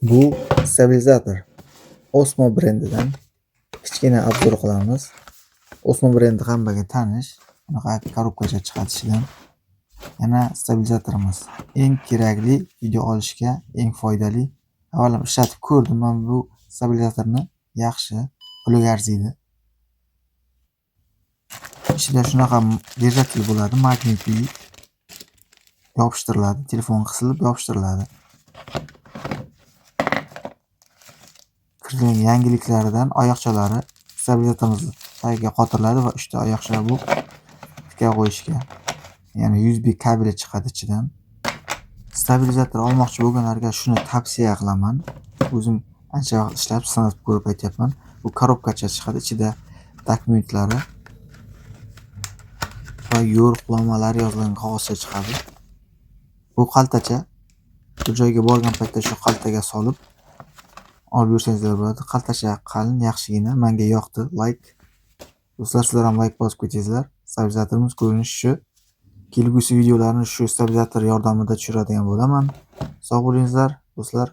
Bu stabilizator Osmo brendidan kichkina obzor qilamiz. Osmo brendi hammaga tanish. Bunaqa korobkacha chiqarishidan. Yana stabilizatorimiz eng kerakli video olishga eng foydali. Avvalam ishlatib ko'rdim men bu stabilizatorni, yaxshi, puliga arziydi. Ichida shunaqa держатель bo'ladi, magnitli yopishtiriladi, telefon qisilib yopishtiriladi. Kiritilgan yangiliklaridan oyoqchalari stabilizatorimiz tagiga qotiriladi va 3 ta oyoqcha bu tika qo'yishga. Ya'ni USB kabeli chiqadi ichidan. Stabilizator olmoqchi bo'lganlarga shuni tavsiya qilaman. O'zim ancha vaqt ishlab, sinab ko'rib aytyapman. Bu korobkacha chiqadi, ichida dokumentlari va yo'riqnomalari yozilgan qog'ozcha chiqadi. Bu xaltacha. Bir joyga borgan paytda shu xaltaga solib olib yursangizlar bo'ladi. Xaltacha qalin, yaxshigina, menga yoqdi. Like. Do'stlar, sizlar ham like bosib ketingizlar. Stabilizatorimiz ko'rinishi shu. Kelgusi videolarni shu stabilizator yordamida tushiradigan bo'laman. Sog' bo'lingizlar, do'stlar.